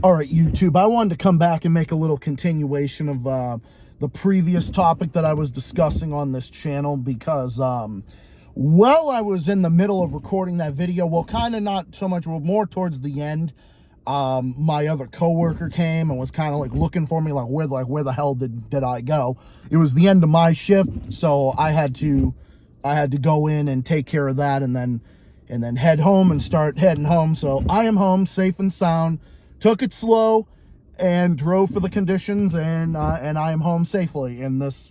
All right, YouTube, I wanted to come back and make a little continuation of the previous topic that I was discussing on this channel because while I was in the middle of recording that video, well, kind of not so much, well, more towards the end, my other coworker came and was kind of like looking for me, like where the hell did I go? It was the end of my shift, so I had to go in and take care of that and then head home and start heading home. So I am home safe and sound. Took it slow and drove for the conditions, and I am home safely in this,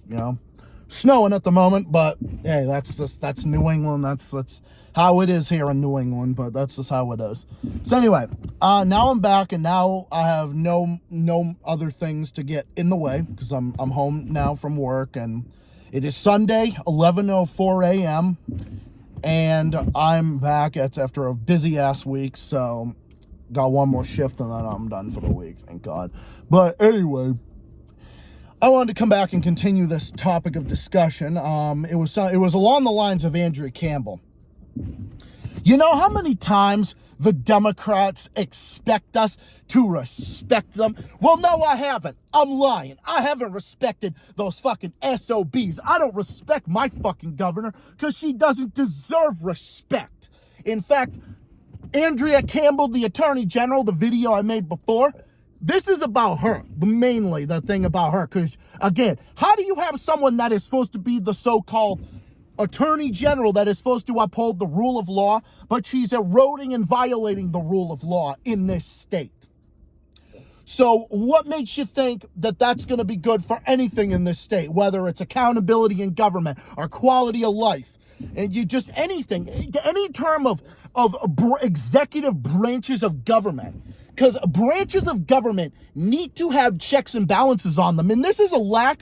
snowing at the moment, but hey, that's New England. That's how it is here in New England, but that's just how it is. So anyway, now I'm back, and now I have no other things to get in the way because I'm home now from work, and it is Sunday, 11:04 a.m., and I'm back after a busy ass week, so got one more shift and then I'm done for the week, thank God. But anyway, I wanted to come back and continue this topic of discussion. It was along the lines of Andrea Campbell. You know how many times the Democrats expect us to respect them? Well, no, I haven't. I'm lying. I haven't respected those fucking SOBs. I don't respect my fucking governor because she doesn't deserve respect. In fact, Andrea Campbell, the Attorney General, the video I made before, this is about her, mainly the thing about her. Because, again, how do you have someone that is supposed to be the so-called Attorney General that is supposed to uphold the rule of law, but she's eroding and violating the rule of law in this state? So what makes you think that that's going to be good for anything in this state, whether it's accountability in government or quality of life? And you just anything, any term of executive branches of government, because branches of government need to have checks and balances on them. And this is a lack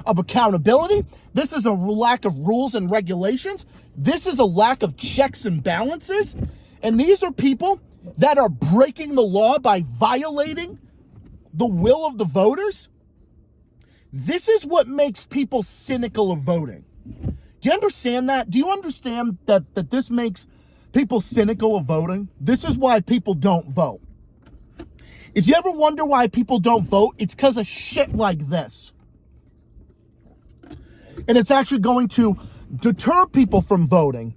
of accountability. This is a lack of rules and regulations. This is a lack of checks and balances. And these are people that are breaking the law by violating the will of the voters. This is what makes people cynical of voting. Do you understand that? Do you understand that this makes people cynical of voting? This is why people don't vote. If you ever wonder why people don't vote, it's because of shit like this. And it's actually going to deter people from voting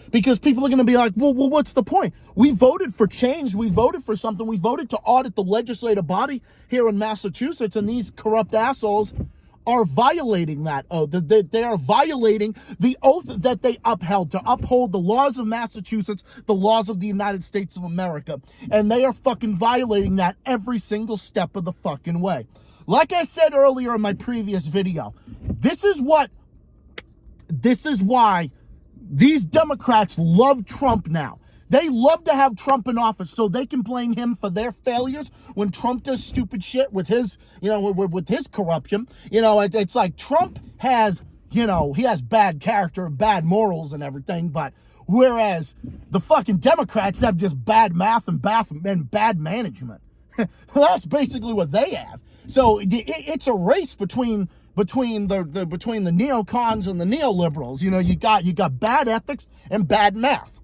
because people are going to be like, well, what's the point? We voted for change. We voted for something. We voted to audit the legislative body here in Massachusetts, and these corrupt assholes are violating that oath. They are violating the oath that they upheld to uphold the laws of Massachusetts, the laws of the United States of America. And they are fucking violating that every single step of the fucking way. Like I said earlier in my previous video, this is why these Democrats love Trump now. They love to have Trump in office so they can blame him for their failures when Trump does stupid shit with his, with his corruption. It's like Trump has, he has bad character and bad morals and everything, but whereas the fucking Democrats have just bad math and bad management. That's basically what they have. So it's a race between the neocons and the neoliberals. You got bad ethics and bad math.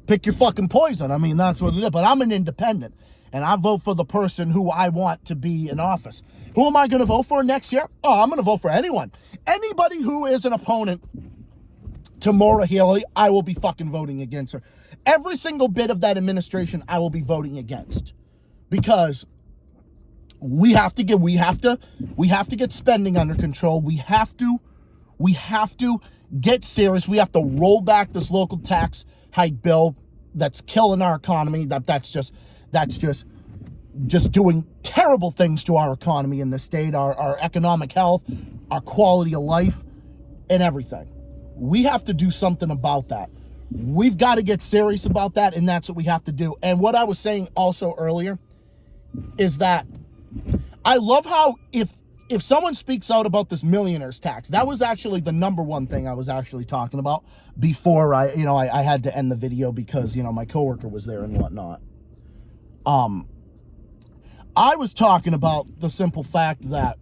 Pick your fucking poison. I mean, that's what it is. But I'm an independent, and I vote for the person who I want to be in office. Who am I going to vote for next year? Oh, I'm going to vote for anyone. Anybody who is an opponent to Maura Healey, I will be fucking voting against her. Every single bit of that administration, I will be voting against. Because we have to get spending under control. We have to get serious. We have to roll back this local tax hike bill that's killing our economy. That's just doing terrible things to our economy in the state, our economic health, our quality of life, and everything. We have to do something about that. We've got to get serious about that, and that's what we have to do. And what I was saying also earlier is that I love how if someone speaks out about this millionaire's tax, that was actually the number one thing I was actually talking about before I had to end the video because, my coworker was there and whatnot. I was talking about the simple fact that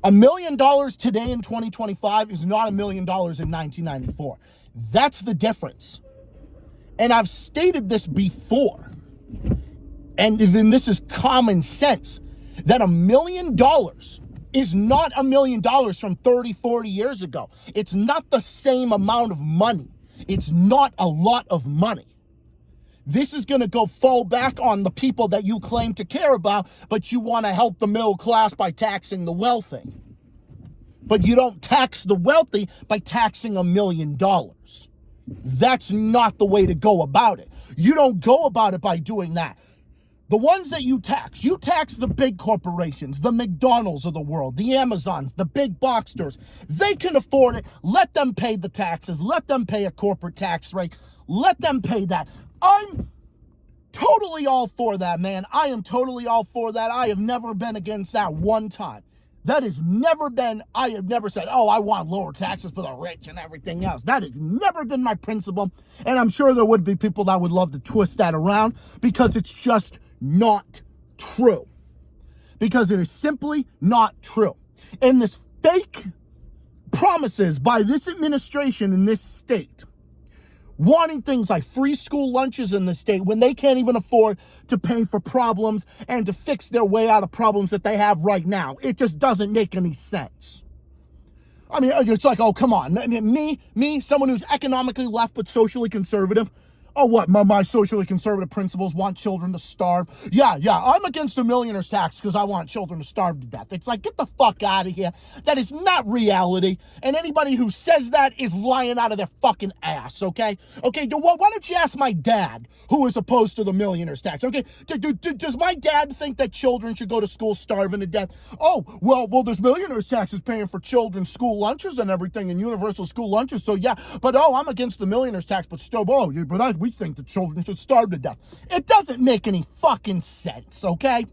$1 million today in 2025 is not $1 million in 1994. That's the difference. And I've stated this before. And then this is common sense, that $1 million is not $1 million from 30, 40 years ago. It's not the same amount of money. It's not a lot of money. This is going to go fall back on the people that you claim to care about, but you want to help the middle class by taxing the wealthy. But you don't tax the wealthy by taxing $1 million. That's not the way to go about it. You don't go about it by doing that. The ones that you tax the big corporations, the McDonald's of the world, the Amazons, the big box stores. They can afford it. Let them pay the taxes. Let them pay a corporate tax rate. Let them pay that. I'm totally all for that, man. I am totally all for that. I have never been against that one time. That has never been, I have never said, oh, I want lower taxes for the rich and everything else. That has never been my principle. And I'm sure there would be people that would love to twist that around, because it's just not true. Because it is simply not true. And this fake promises by this administration in this state, wanting things like free school lunches in the state when they can't even afford to pay for problems and to fix their way out of problems that they have right now. It just doesn't make any sense. I mean, it's like, oh, come on. I mean, me, someone who's economically left but socially conservative. Oh, what? My socially conservative principles want children to starve. Yeah, I'm against the millionaire's tax because I want children to starve to death. It's like, get the fuck out of here. That is not reality. And anybody who says that is lying out of their fucking ass, okay? Okay, why don't you ask my dad, who is opposed to the millionaire's tax, okay? Does my dad think that children should go to school starving to death? Oh, well, this millionaire's tax is paying for children's school lunches and everything, and universal school lunches, so yeah. But, I'm against the millionaire's tax, but still, we think that children should starve to death. It doesn't make any fucking sense, okay?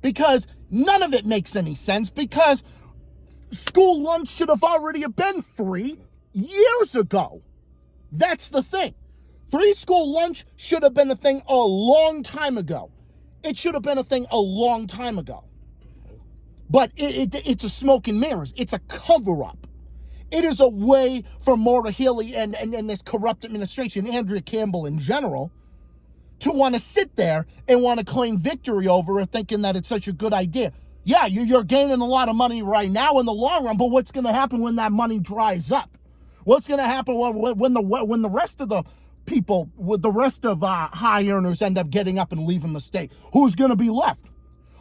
Because none of it makes any sense, because school lunch should have already been free years ago. That's the thing. Free school lunch should have been a thing a long time ago. It should have been a thing a long time ago. But it's a smoke and mirrors. It's a cover-up. It is a way for Maura Healey and this corrupt administration, Andrea Campbell in general, to want to sit there and want to claim victory over it, thinking that it's such a good idea. Yeah, you're gaining a lot of money right now in the long run, but what's going to happen when that money dries up? What's going to happen when the rest of the people, with the rest of high earners end up getting up and leaving the state? Who's going to be left?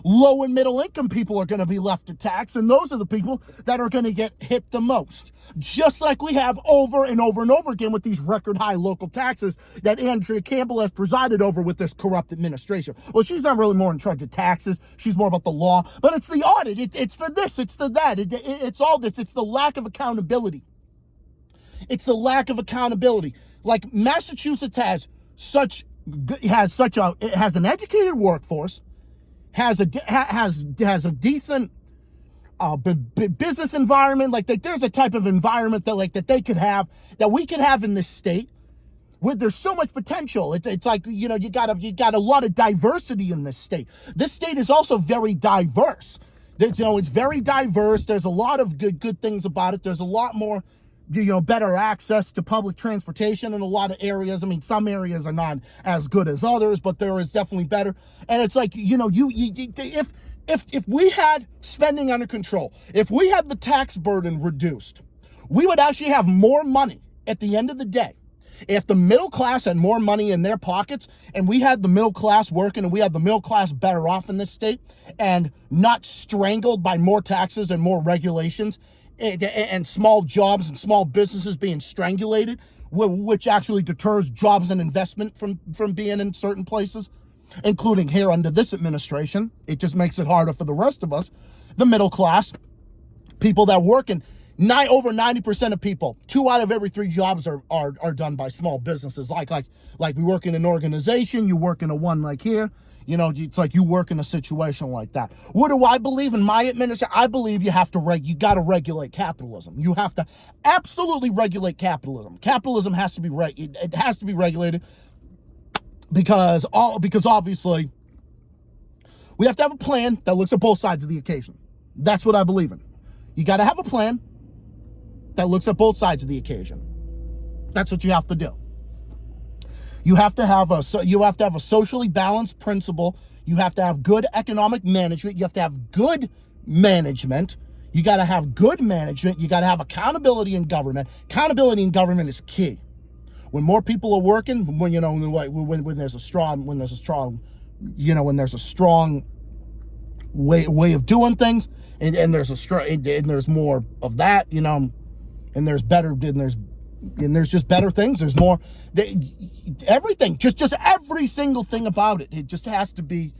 Low and middle income people are going to be left to tax, and those are the people that are going to get hit the most. Just like we have over and over and over again with these record high local taxes that Andrea Campbell has presided over with this corrupt administration. Well, she's not really more in charge of taxes. She's more about the law, but it's the audit. It's the this, it's the that. It's all this. It's the lack of accountability. It's the lack of accountability. Like Massachusetts has an educated workforce, has a decent business environment. Like there's a type of environment that they could have, that we could have in this state, where there's so much potential. It's like, you got a lot of diversity in this state. This state is also very diverse. It's very diverse. There's a lot of good things about it. There's a lot more, better access to public transportation in a lot of areas. I mean, some areas are not as good as others, but there is definitely better. And it's like, if we had spending under control, if we had the tax burden reduced, we would actually have more money at the end of the day. If the middle class had more money in their pockets, and we had the middle class working, and we had the middle class better off in this state, and not strangled by more taxes and more regulations, and small jobs and small businesses being strangulated, which actually deters jobs and investment from being in certain places, including here under this administration. It just makes it harder for the rest of us, the middle class, people that work in over 90% of people, 2 out of every 3 jobs are done by small businesses. Like we work in an organization, you work in a one like here. It's like you work in a situation like that. What do I believe in my administration? I believe you got to regulate capitalism. You have to absolutely regulate capitalism. Capitalism has to be it has to be regulated because obviously we have to have a plan that looks at both sides of the occasion. That's what I believe in. You got to have a plan that looks at both sides of the occasion. That's what you have to do. You have to have a socially balanced principle. You have to have good economic management. You have to have good management. You got to have good management. You got to have accountability in government. Accountability in government is key. When more people are working, when there's a strong way of doing things, and there's more of that, and there's just better things. There's more. Everything, just every single thing about it. It just has to be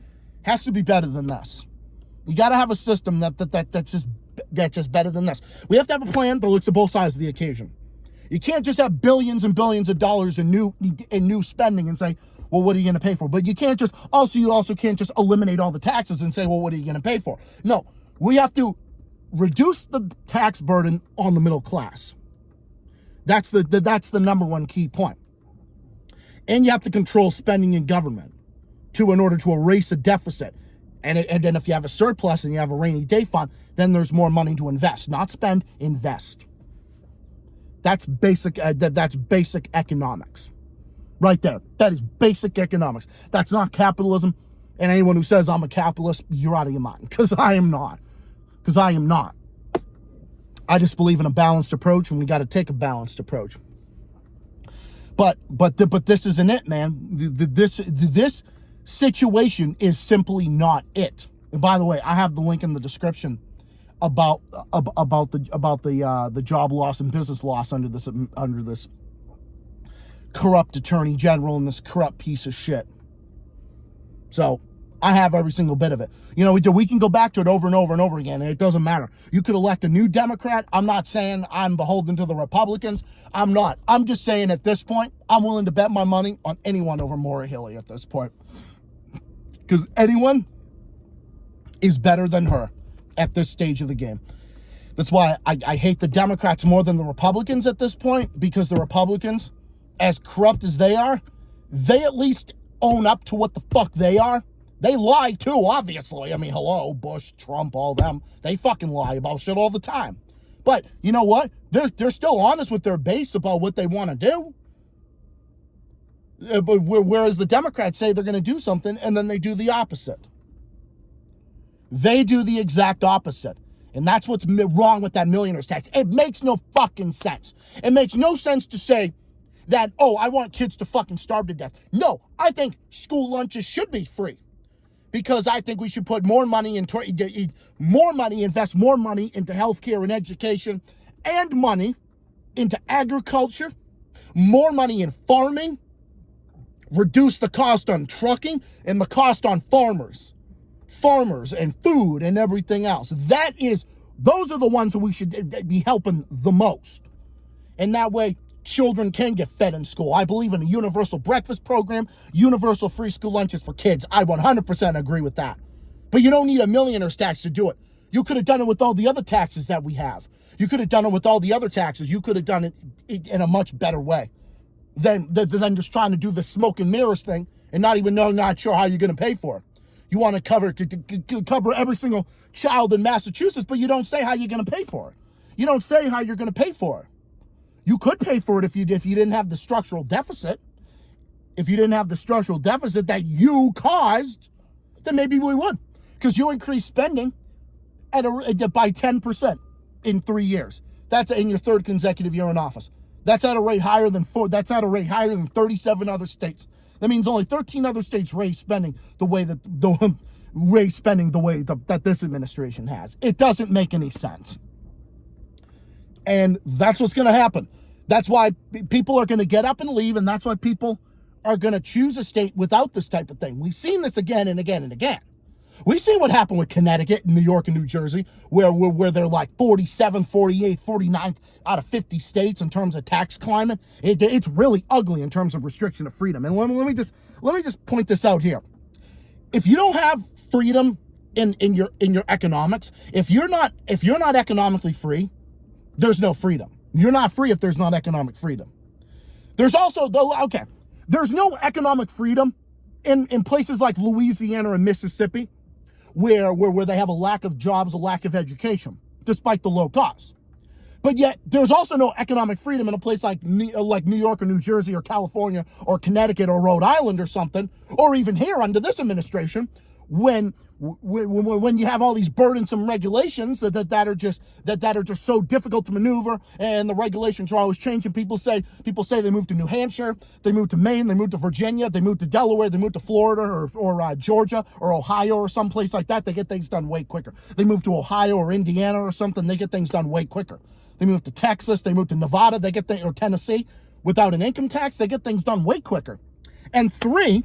better than this. You got to have a system that's just better than this. We have to have a plan that looks at both sides of the occasion. You can't just have billions and billions of dollars in new spending and say, well, what are you going to pay for? But you also can't just eliminate all the taxes and say, well, what are you going to pay for? No, we have to reduce the tax burden on the middle class. That's the number one key point. And you have to control spending in government in order to erase a deficit. And then if you have a surplus and you have a rainy day fund, then there's more money to invest. Not spend, invest. That's basic economics. Right there. That is basic economics. That's not capitalism. And anyone who says I'm a capitalist, you're out of your mind. Because I am not. I just believe in a balanced approach, and we got to take a balanced approach. But this isn't it, man. This situation is simply not it. And by the way, I have the link in the description about the job loss and business loss under this corrupt attorney general and this corrupt piece of shit. So I have every single bit of it. We can go back to it over and over and over again, and it doesn't matter. You could elect a new Democrat. I'm not saying I'm beholden to the Republicans. I'm not. I'm just saying at this point, I'm willing to bet my money on anyone over Maura Healey at this point. Because anyone is better than her at this stage of the game. That's why I hate the Democrats more than the Republicans at this point, because the Republicans, as corrupt as they are, they at least own up to what the fuck they are. They lie too, obviously. I mean, hello, Bush, Trump, all them. They fucking lie about shit all the time. But you know what? They're still honest with their base about what they want to do. But whereas the Democrats say they're going to do something, and then they do the opposite. They do the exact opposite. And that's what's wrong with that millionaire's tax. It makes no fucking sense. It makes no sense to say that, I want kids to fucking starve to death. No, I think school lunches should be free. Because I think we should put more money invest more money into healthcare and education, and money into agriculture, more money in farming, reduce the cost on trucking and the cost on farmers and food and everything else. Those are the ones that we should be helping the most. And that way, children can get fed in school. I believe in a universal breakfast program, universal free school lunches for kids. I 100% agree with that. But you don't need a millionaire's tax to do it. You could have done it with all the other taxes that we have. You could have done it with all the other taxes. You could have done it in a much better way than just trying to do the smoke and mirrors thing and not sure how you're going to pay for it. You want to cover every single child in Massachusetts, but you don't say how you're going to pay for it. You don't say how you're going to pay for it. You could pay for it if you didn't have the structural deficit. If you didn't have the structural deficit that you caused, then maybe we would. Because you increased spending by 10% in 3 years. That's in your third consecutive year in office. That's at a rate higher than 37 other states. That means only 13 other states raise spending the way that this administration has. It doesn't make any sense. And that's what's going to happen. That's why people are going to get up and leave, and that's why people are going to choose a state without this type of thing. We've seen this again and again and again. We see what happened with Connecticut, New York, and New Jersey, where they're like 47, 48, 49 out of 50 states in terms of tax climate. It's really ugly in terms of restriction of freedom. And let me just point this out here. If you don't have freedom in your economics, if you're not economically free, there's no freedom. You're not free if there's not economic freedom. There's no economic freedom in places like Louisiana and Mississippi, where they have a lack of jobs, a lack of education, despite the low cost. But yet, there's also no economic freedom in a place like New York or New Jersey or California or Connecticut or Rhode Island or something, or even here under this administration, when you have all these burdensome regulations that are just so difficult to maneuver, and the regulations are always changing. People say they moved to New Hampshire, they moved to Maine, they moved to Virginia, they moved to Delaware, they moved to Florida or Georgia or Ohio or someplace like that. They get things done way quicker. They move to Ohio or Indiana or something. They get things done way quicker. They move to Texas, they move to Nevada, or Tennessee. Without an income tax, they get things done way quicker. And three,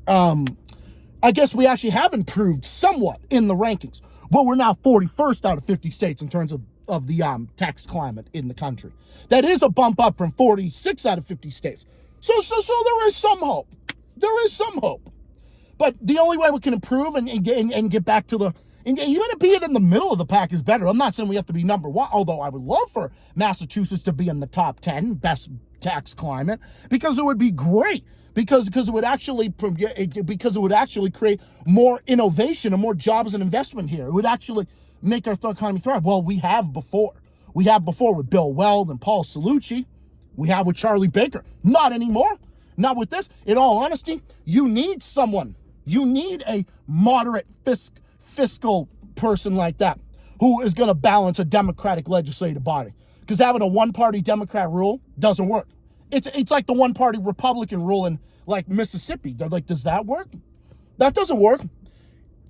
I guess we actually have improved somewhat in the rankings. But we're now 41st out of 50 states in terms of the tax climate in the country. That is a bump up from 46 out of 50 states. So there is some hope. There is some hope. But the only way we can improve and get back to and even to be in the middle of the pack is better. I'm not saying we have to be number one, although I would love for Massachusetts to be in the top 10 best tax climate, because it would be great. Because it would actually create more innovation and more jobs and investment here. It would actually make our economy thrive. Well, we have before. We have before with Bill Weld and Paul Cellucci. We have with Charlie Baker. Not anymore. Not with this. In all honesty, you need someone. You need a moderate fiscal person like that who is going to balance a Democratic legislative body. Because having a one-party Democrat rule doesn't work. It's like the one-party Republican rule in like Mississippi. They're like, does that work? That doesn't work.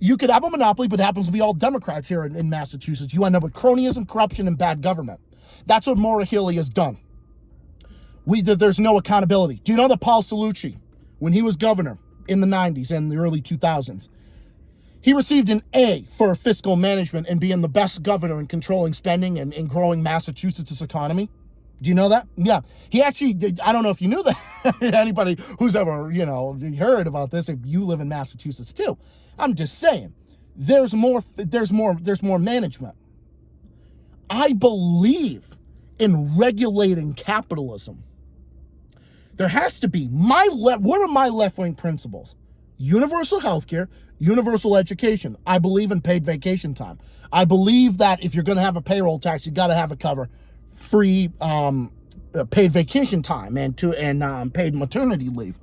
You could have a monopoly, but it happens to be all Democrats here in Massachusetts. You end up with cronyism, corruption, and bad government. That's what Maura Healey has done. There's no accountability. Do you know that Paul Cellucci, when he was governor in the 90s and the early 2000s, he received an A for fiscal management and being the best governor in controlling spending and growing Massachusetts' economy? Do you know that? Yeah. He actually did. I don't know if you knew that. Anybody who's ever, heard about this, if you live in Massachusetts too. I'm just saying, there's more management. I believe in regulating capitalism. There has to be. What are my left-wing principles? Universal health care, universal education. I believe in paid vacation time. I believe that if you're going to have a payroll tax, you got to have it cover free paid vacation time and paid maternity leave.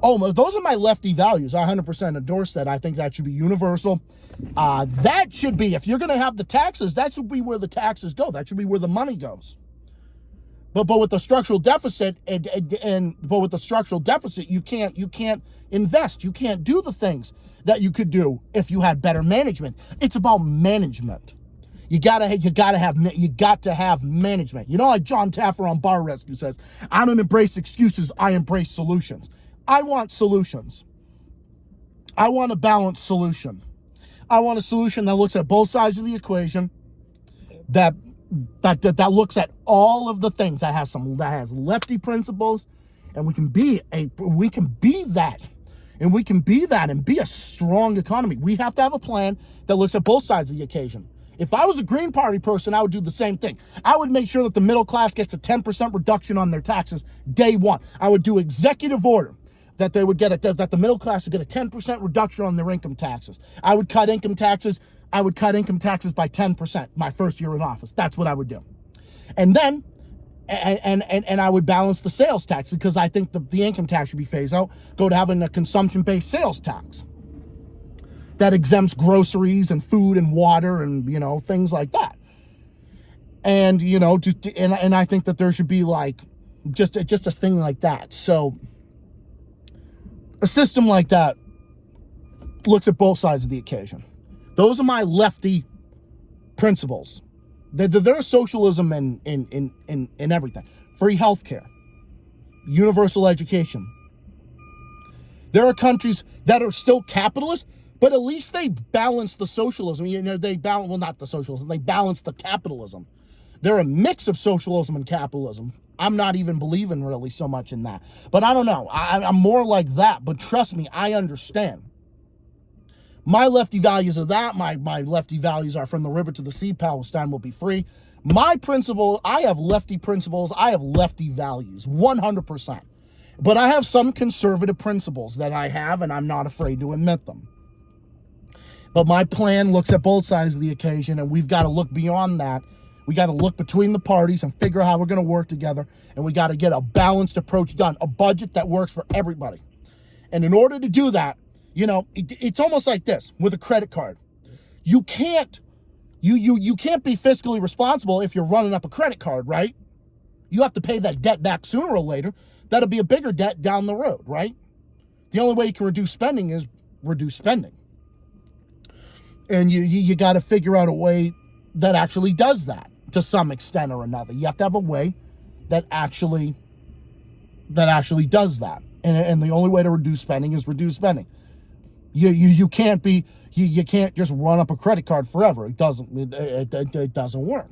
Oh, those are my lefty values. I 100% endorse that. I think that should be universal. That should be, if you're going to have the taxes, that should be where the taxes go. That should be where the money goes. But with the structural deficit you can't invest. You can't do the things that you could do if you had better management. It's about management. You got to have management. Like John Taffer on Bar Rescue says, I don't embrace excuses, I embrace solutions. I want solutions. I want a balanced solution. I want a solution that looks at both sides of the equation, that looks at all of the things, that has lefty principles, and we can be that. And we can be that and be a strong economy. We have to have a plan that looks at both sides of the occasion. If I was a Green Party person, I would do the same thing. I would make sure that the middle class gets a 10% reduction on their taxes day one. I would do executive order that they would get that the middle class would get a 10% reduction on their income taxes. I would cut income taxes by 10% my first year in office. That's what I would do. And then and I would balance the sales tax, because I think the income tax should be phased out, go to having a consumption-based sales tax that exempts groceries and food and water and, things like that. And, and I think that there should be like just a thing like that. So a system like that looks at both sides of the occasion. Those are my lefty principles. There's socialism in everything. Free healthcare, universal education. There are countries that are still capitalist, but at least they balance the socialism. They balance, not the socialism, they balance the capitalism. They're a mix of socialism and capitalism. I'm not even believing really so much in that. But I don't know. I'm more like that. But trust me, I understand. My lefty values are that. My lefty values are from the river to the sea, Palestine will be free. My principle, I have lefty principles. I have lefty values, 100%. But I have some conservative principles that I have, and I'm not afraid to admit them. But my plan looks at both sides of the occasion, and we've got to look beyond that. We got to look between the parties and figure out how we're going to work together. And we got to get a balanced approach done, a budget that works for everybody. And in order to do that, you know, it's almost like this with a credit card. You can't be fiscally responsible if you're running up a credit card, right? You have to pay that debt back sooner or later. That'll be a bigger debt down the road, right? The only way you can reduce spending is reduce spending. And you got to figure out a way that actually does that to some extent or another. You have to have a way that actually does that. And the only way to reduce spending is reduce spending. You can't just run up a credit card forever. It doesn't work.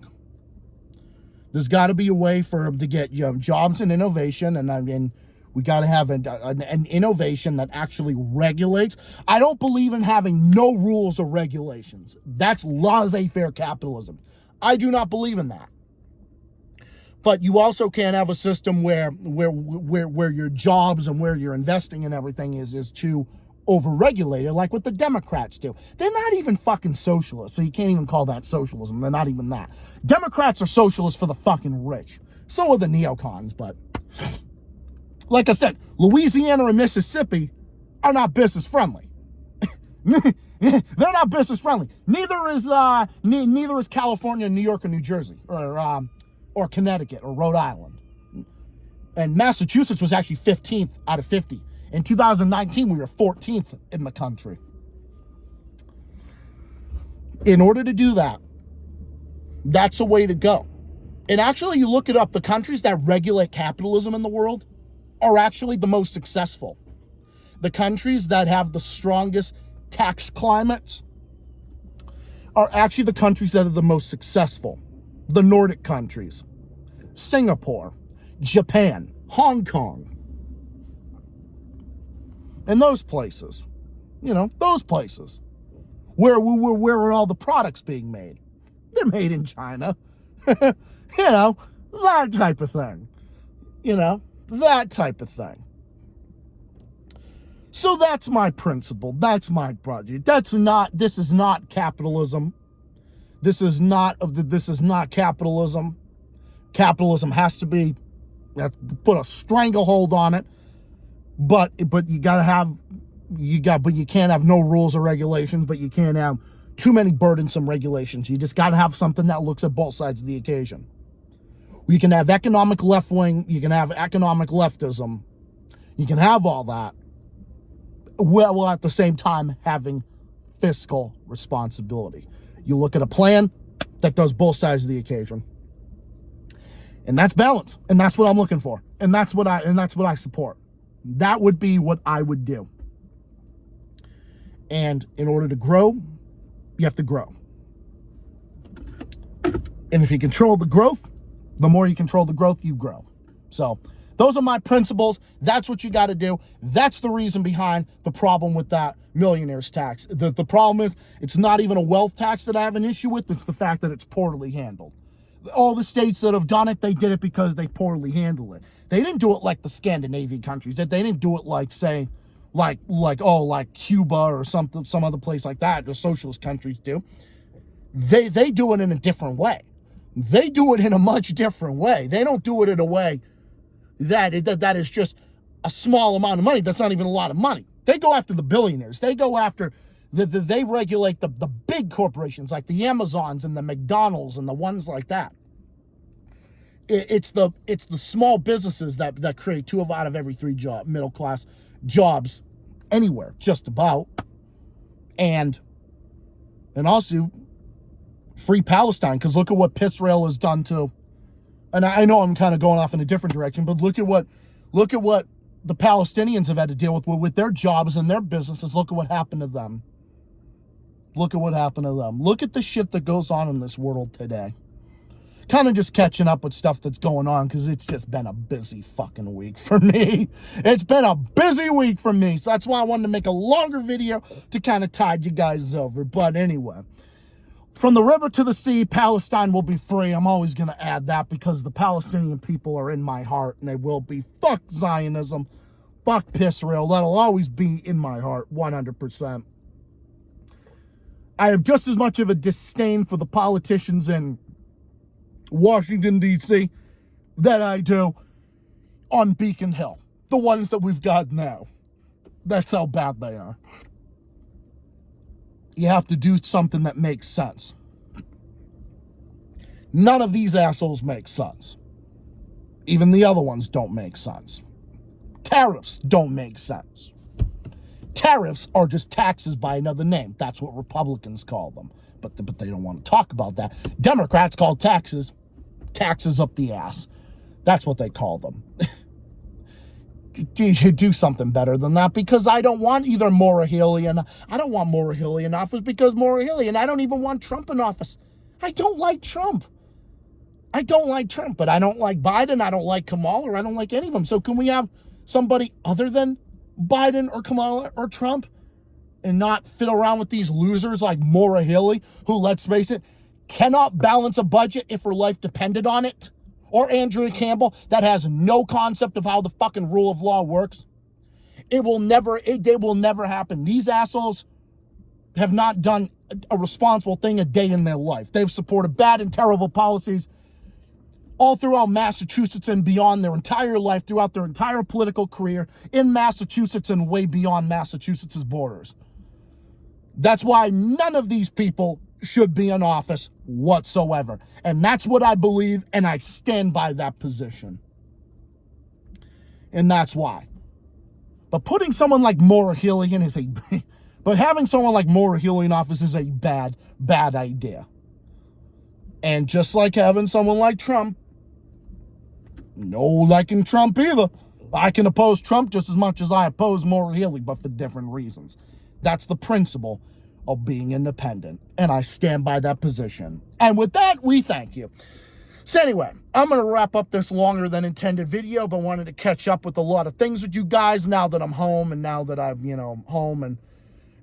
There's got to be a way to get jobs and innovation, and we got to have an innovation that actually regulates. I don't believe in having no rules or regulations. That's laissez-faire capitalism. I do not believe in that. But you also can't have a system where your jobs and where you're investing and everything is too overregulated, like what the Democrats do. They're not even fucking socialists, so you can't even call that socialism. They're not even that. Democrats are socialists for the fucking rich. So are the neocons, but like I said, Louisiana and Mississippi are not business friendly. They're not business friendly. Neither is California, New York, or New Jersey, or Connecticut, or Rhode Island. And Massachusetts was actually 15th out of 50. In 2019, we were 14th in the country. In order to do that, that's a way to go. And actually, you look it up, the countries that regulate capitalism in the world are actually the most successful. The countries that have the strongest tax climates are actually the countries that are the most successful. The Nordic countries, Singapore, Japan, Hong Kong, and those places, those places where are all the products being made? They're made in China. That type of thing. That type of thing. So that's my principle. That's my project. This is not capitalism. This is not capitalism. Capitalism has to put a stranglehold on it. But you can't have no rules or regulations, but you can't have too many burdensome regulations. You just got to have something that looks at both sides of the occasion. You can have economic left wing, you can have economic leftism, you can have all that, while at the same time having fiscal responsibility. You look at a plan that does both sides of the occasion. And that's balance. And that's what I'm looking for. And that's what I support. That would be what I would do. And in order to grow, you have to grow. And if you control the growth, the more you control the growth, you grow. So those are my principles. That's what you got to do. That's the reason behind the problem with that millionaire's tax. The problem is it's not even a wealth tax that I have an issue with. It's the fact that it's poorly handled. All the states that have done it, they did it because they poorly handled it. They didn't do it like the Scandinavian countries did. They didn't do it like, say, like Cuba or some other place like that. The socialist countries do. They do it in a different way. They do it in a much different way. They don't do it in a way that is just a small amount of money. That's not even a lot of money. They go after the billionaires. They go after they regulate the big corporations like the Amazons and the McDonald's and the ones like that. It's the small businesses that create 2 out of every 3 middle class jobs anywhere, just about. And also free Palestine, because look at what Israel has done to, and I know I'm kind of going off in a different direction, but look at what the Palestinians have had to deal with their jobs and their businesses. Look at what happened to them. Look at what happened to them. Look at the shit that goes on in this world today. Kind of just catching up with stuff that's going on because it's just been a busy fucking week for me. It's been a busy week for me. So that's why I wanted to make a longer video to kind of tide you guys over. But anyway, from the river to the sea, Palestine will be free. I'm always going to add that because the Palestinian people are in my heart and they will be. Fuck Zionism. Fuck Israel. That'll always be in my heart, 100%. I have just as much of a disdain for the politicians in Washington, D.C., than I do on Beacon Hill. The ones that we've got now. That's how bad they are. You have to do something that makes sense. None of these assholes make sense. Even the other ones don't make sense. Tariffs don't make sense. Tariffs are just taxes by another name. That's what Republicans call them. But they don't want to talk about that. Democrats call taxes up the ass. That's what they call them. Do something better than that, because I don't want either Maura Healey, and I don't want Maura Healey in office because Maura Healey, and I don't even want Trump in office. I don't like Trump. I don't like Trump, but I don't like Biden. I don't like Kamala, or I don't like any of them. So can we have somebody other than Biden or Kamala or Trump and not fit around with these losers like Maura Healey, who, let's face it, cannot balance a budget if her life depended on it? Or Andrea Campbell, that has no concept of how the fucking rule of law works? It will never happen. These assholes have not done a responsible thing a day in their life. They've supported bad and terrible policies all throughout Massachusetts and beyond their entire life, throughout their entire political career in Massachusetts and way beyond Massachusetts' borders. That's why none of these people should be in office whatsoever. And that's what I believe, and I stand by that position. And that's why. But putting someone like Maura Healey in is but having someone like Maura Healey in office is a bad idea. And just like having someone like Trump, no liking Trump either. I can oppose Trump just as much as I oppose Maura Healey, but for different reasons. That's the principle of being independent, and I stand by that position. And with that, we thank you. So anyway, I'm going to wrap up this longer than intended video, but wanted to catch up with a lot of things with you guys now that I'm home, and now that I'm, home and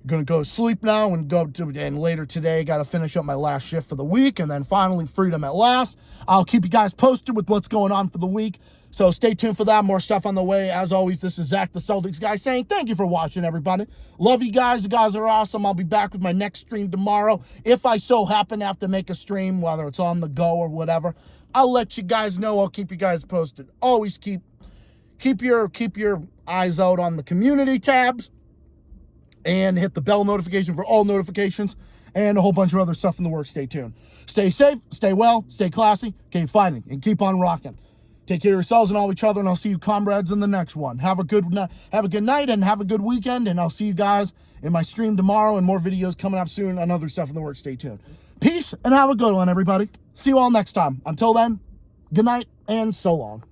going to go to sleep now and later today, got to finish up my last shift for the week, and then finally freedom at last. I'll keep you guys posted with what's going on for the week. So stay tuned for that. More stuff on the way. As always, this is Zach, the Celtics guy, saying thank you for watching, everybody. Love you guys. You guys are awesome. I'll be back with my next stream tomorrow. If I so happen to have to make a stream, whether it's on the go or whatever, I'll let you guys know. I'll keep you guys posted. Always keep your eyes out on the community tabs and hit the bell notification for all notifications and a whole bunch of other stuff in the works. Stay tuned. Stay safe, stay well, stay classy, keep fighting, and keep on rocking. Take care of yourselves and all each other, and I'll see you comrades in the next one. Have a good night and have a good weekend, and I'll see you guys in my stream tomorrow and more videos coming up soon and other stuff in the works. Stay tuned. Peace and have a good one, everybody. See you all next time. Until then, good night and so long.